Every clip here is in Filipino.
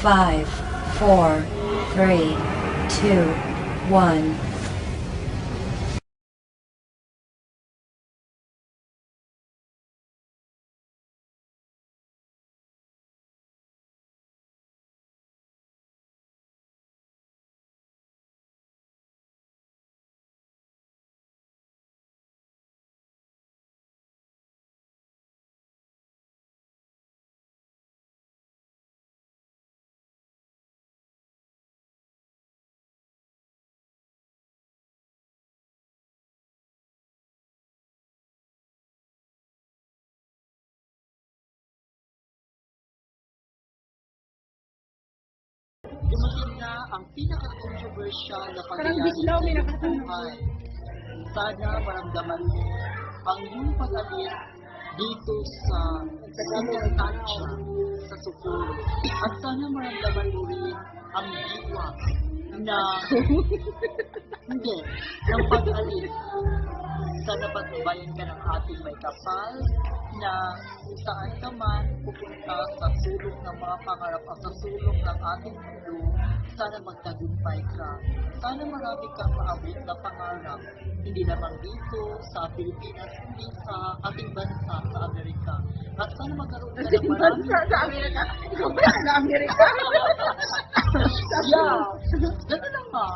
5, 4, 3, 2, 1. Dumating na ang pinaka-controversial na pangyayari sa iyong buhay. Sana maramdaman mo ang iyong pag-alis dito sa sinitansya sa Socorro. At sana maramdaman mo rin ang diwa na hindi, ng pag-alis. Sana patnubayan ka ng ating may kapal na kung saan ka man pupunta sa sulong ng mga pangarap at sa sulong ng ating mundo, sana magtagumpay ka. Sana marami kang maabot na pangarap, hindi lamang dito sa Pilipinas, hindi sa ating bansa sa Amerika. At sana magkaroon ka ng marami sa Amerika. Ikaw ba sa Amerika? Yeah, gano'n lang nga.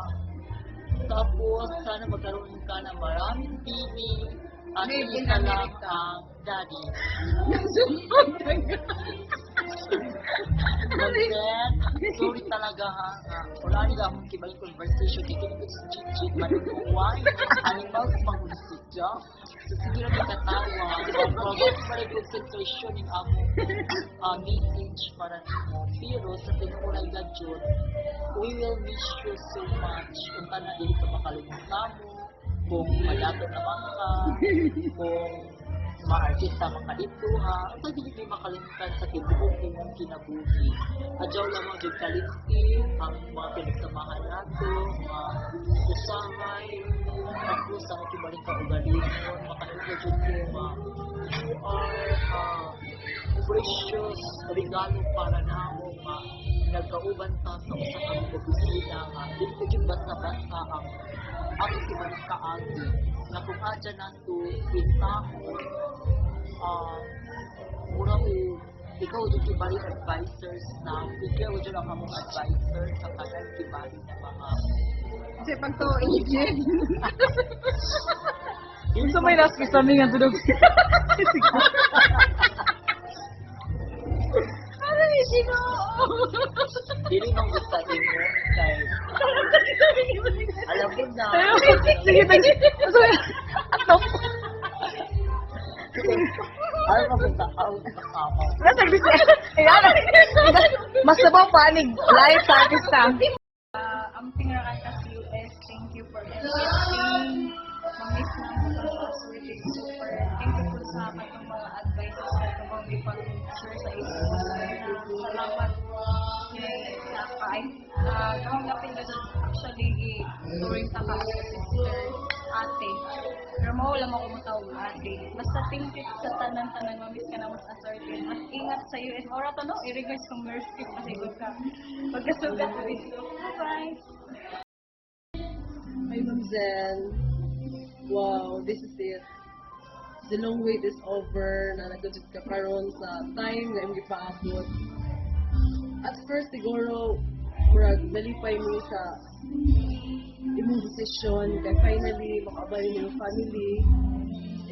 Tapos, sana magkaroon ka ng maraming TV at Maybe isa lang America. ang daddy. And then, sorry talaga ha, wala nila akong kibaling conversation, kikinig ko sa chit-chit, manunuway, animals, pang-ulisitya. So, sige na may katawa, mag-provide pa rin concentration yung among message para nimo. Pero sa tinulay na dyan, we will miss you so much kung na dili ka makalimutan mo, kung malato naman ka, kung maartista mga dito ha, at hindi kayo makalimutan sa tibuok mong kinabuhi. Adyaw lamang yung kalimti, ang mga pinagsamahan nato, mga usahay, tapos ang kibaling kaugalingon, makanuga dyan ko, you are precious regalo para na ako, nagkauban ta sa usa ka opisina nga dili ko jud basta-basta ang ato kibaling kaagi na kung adya nato intahon mura ko ikaw jud kibaling advisors na ikaw jud ang among advisor sa kanang kibaling na mga Kasi pag to, Egypt. Gusto may last kiss kami nga tulog. Ano yung sino? dili nang gusto mo kay alam mo na Sige, sige. Atop. alam mo ba ang kasama Nasa bisa. Ayan. Mas nabaw panig. Live sa artista. Ang pinarakan ka sa US, thank you for everything. Mamiss na ang sa Swedish Super. Thank you po sa katong mga advices na tumang ipag-share sa iyo. Salamat. Kamang lapin ka dyan, actually, during sa sister, ate. Pero mawala mo kumutaw ate. Basta thank you sa tanan-tanan, mamiss ka na mas assorted. Mas ingat sa US. Ora to no, i-regards kong mercy kasi good ka. Pagkasugat sa video. Bye-bye! Hi, Ma'am Zen. Wow, this is it. The long wait is over. Na nagkajud ka karon sa time na imong gipaabot. At first, siguro, murag, nalipay mo sa imong decision. Kaya finally, makabay mo yung family.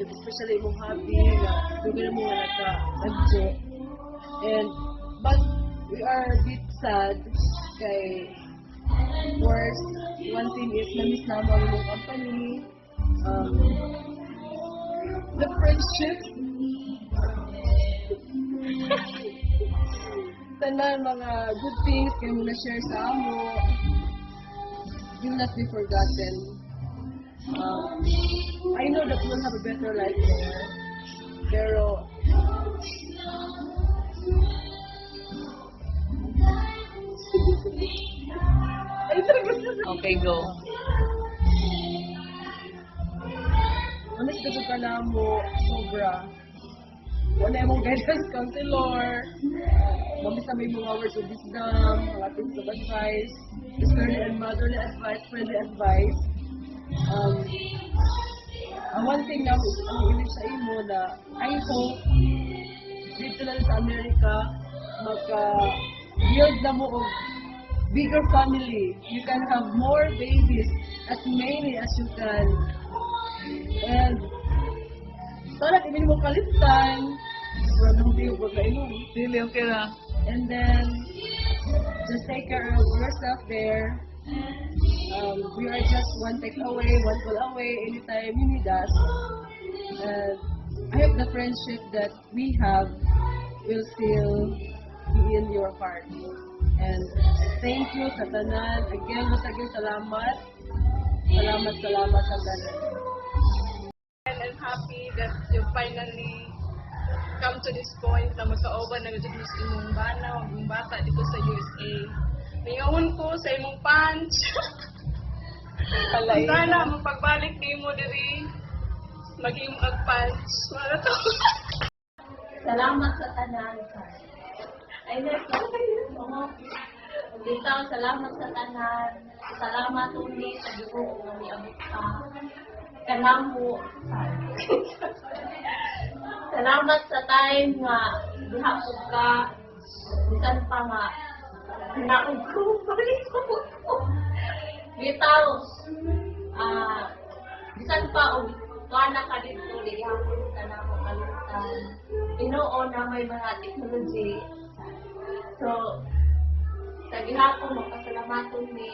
Especially imong hobby na dugan mo nga nagka-adjo. And, but, we are a bit sad kay of course, one thing is na-miss naman yung company, the friendship, tanan mga good things kayo mo na-share sa amo, will not be forgotten. I know that we'll have a better life there, pero Okay, go. honest ka sa mo, sobra. wala yung guidance counselor. Mami sa may mga words of wisdom, mga things of advice, sisterly and motherly advice, friendly advice. Ang one thing na ang ilig sa imo na I hope dito na sa Amerika maka-build na mo og bigger family. You can have more babies, as many as you can. And sana kami mo kalitan. Walang biyo ba kayo? Dili, okay na. And then just take care of yourself there. We are just one take away, one call away anytime you need us. And I hope the friendship that we have will still be in your heart. And thank you sa tanan. Again, masaging salamat. Salamat sa tanan. And I'm happy that you finally come to this point na magkaoban na gudud mo sa imong bana o imong bata dito sa USA. Mayawon ko sa imong punch. Sana mo pagbalik nimo diri maging mag-punch. Wala to. Salamat sa tanan. Ay, dito, salamat sa tanan. Salamat uli sa Ginoo nga miabot ka. Kanamo. Salamat sa time nga gihapon ka. Bisan pa nga hinaog ko balik ko. Bitaw. Bisan pa og kana ka dito gihapon ka na mo kalutan. Tinuo na may mga technology. So, sa gihapon mo kasalamaton ni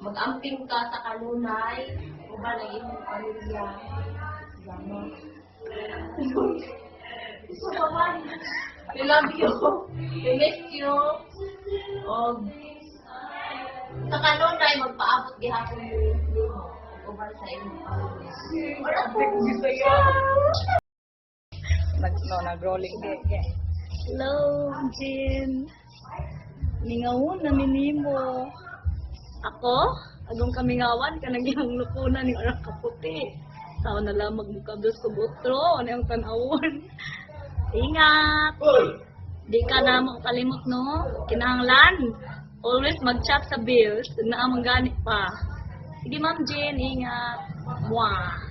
mag-amping ka sa kanunay, uba na imong pamilya. Salamat. We love you. We miss you. O, sa kanunay, magpaabot gihapon mo uba sa imong pamilya. Nag-rolling. Hello, Jin. Ningawon na minimo. Ako? Agong kamingawan ka nagyang lukunan ni orang kaputi. Tao na lamang mukablos ko butro. Ano yung tanawon? Ingat! Di ka na mo kalimot, no? Kinahanglan. Always mag-chat sa bills. Na ang ganit pa. Sige, Ma'am Jin. Ingat. Mwah!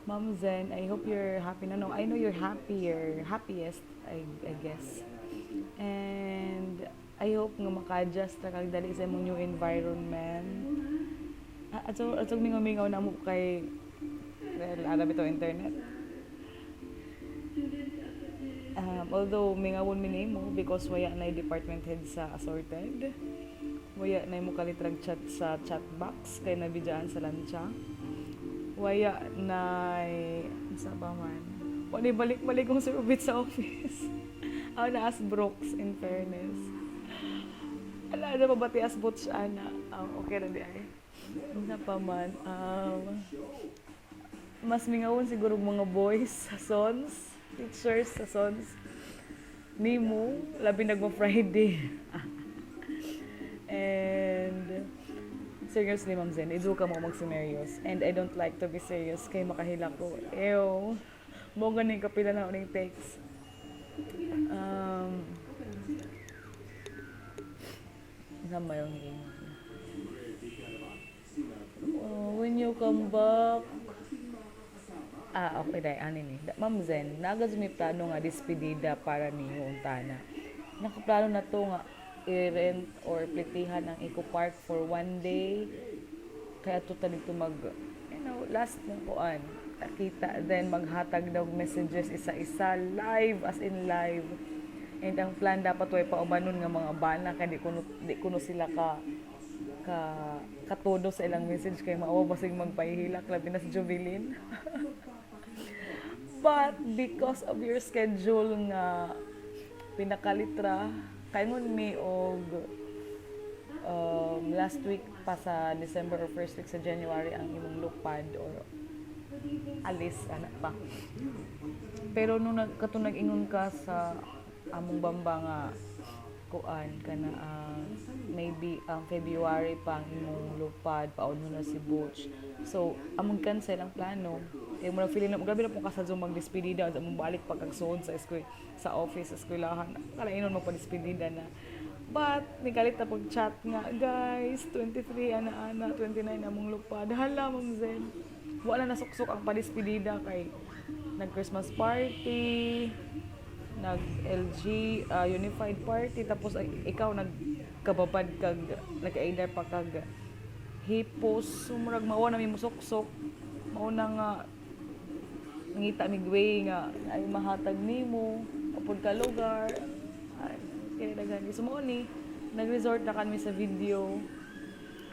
Ma'am Zen, I hope you're happy na. No, I know you're happy. You're happiest, I guess. And I hope nga maka-adjust na kag dali sa imong new environment. At so mingaw-mingaw na mo kay Arab ito internet. Although mingawon mi nimo because waya na department head sa assorted. Waya na mo kalitrag chat sa chat box kay nabidaan sa lancha. Waya na sa ba man. Wala balik-balik kong survey sa office. Ako na as Brooks, in fairness. Ala na mabati as Butch, ana. Okay na di ay. Isa pa man. Mas mingawon siguro mga boys sa sons, teachers sa sons. Nimo, labi nagma-Friday. And seriously, Ma'am Zen, idu ka mo mag-serious. And I don't like to be serious kay makahila ko. Ew. Mo ganing kapila na uning text. Sama yung game. When you come back, okay dai ani ni. Ma'am Zen, nagaz mi plano nga despedida para ni untana. Nakaplano na to nga i-rent or plitihan ang Eco Park for one day. Kaya totally to mag, last na kuan. Kita, then maghatag daw messages isa-isa, live, as in live. And ang plan dapat way paubanon nga mga bana kay di kuno sila katudo sa ilang message kay maawa basig magpahilak labi na si Jovelyn. But because of your schedule nga pinakalitra kaingon mi og last week pa sa December or first week sa January ang imong lupad or alis anak pa. Pero nung nag-ingon ka sa among bamba nga kuan kana maybe February pa ang imong lupad paud na si Butch. So among cancel ang plano Kaya mo feeling na grabe na pong kasadyo mag-despedida sa mong balik pagkagsuod sa office sa eskwelahan. Kalainon mo pa despedida na. But nikalit na pag-chat nga, guys, 23 ana 29 among lupad. Hala Ma'am Zen. Wala na suksok ang pa-despedida kay nag-Christmas party, nag-LG Unified Party, tapos ikaw nagkababad kag nag-aider pa kag hipos, sumurag mao na mi musuksok, mao na nga ngita migway nga ay mahatag nimo apod ka lugar. Ay, kaya daghan so mao ni nag-resort na kami sa video.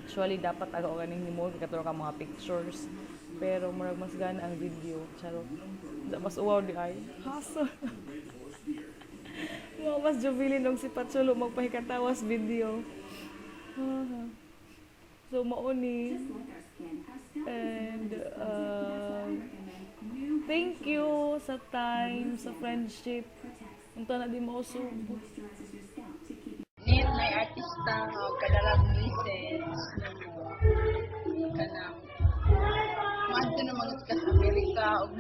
Actually dapat agaw ganing nimo katuro ka mga pictures, pero murag mas gana ang video. Charot. Mas uwaw di ay. Haso. Wow, mas jubilin nung si Patsulo magpahikatawas video. So, mauni. And, thank you sa time, sa friendship. Unta na di mo subo. Net na artista nga kadalag message kanang Manto na mga ka sa Amerika ug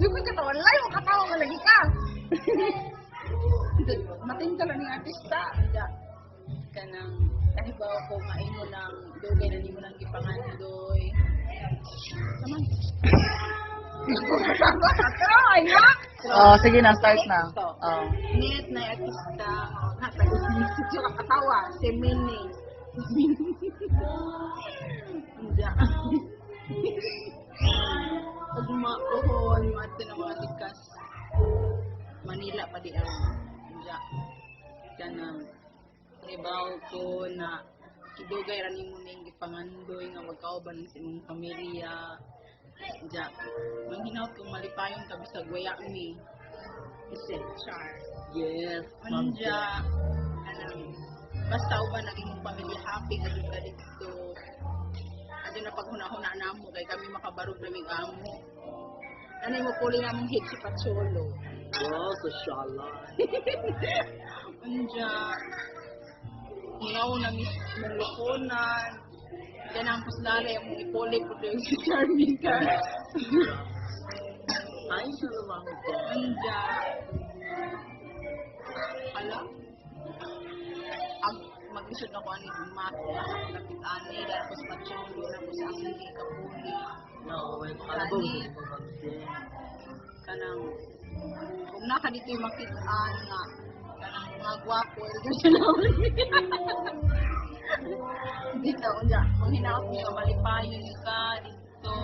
Sugod ka tawon lay mo katawa ka lagi ka. Mating ka lang ni artista. Ja. Kanang kahibaw ko nga imo nang dugay na nimo nang gipangandoy. Saman. Try na. Oh, sige na, start na. Oh. Net na artista nga tagus message ka katawa si Mini. Ja. Pag mauhon, mati na mga likas. Manila pa di ang ja. Kanang ibaw ko na kidugay ra nimo ning gipangandoy nga magkauban sa imong pamilya. Ja. Manghinaw kung malipayon ka bisag waya mi. Kasi char. Yes. Anja. Kanang basta uban ang imong pamilya happy nga ka dito. Ado na paghuna-huna namo kay kami makabarog naming amo. Ano mo puli namong hit si Patsulo. Wow, sociala. Anja. Ngaw na mulukunan. Diyan ang puslala yung ipuli po doon si Charming ka. Ay, salamang ko. Anja. Ala? Mag-isod ako ani Mac, kapit-ani, tapos Patsulo, tapos ang hindi kapuli. No, wait, kanang kung naka dito yung makitaan nga kanang mga gwapo dito, manghinakot niyo malipayon ka dito.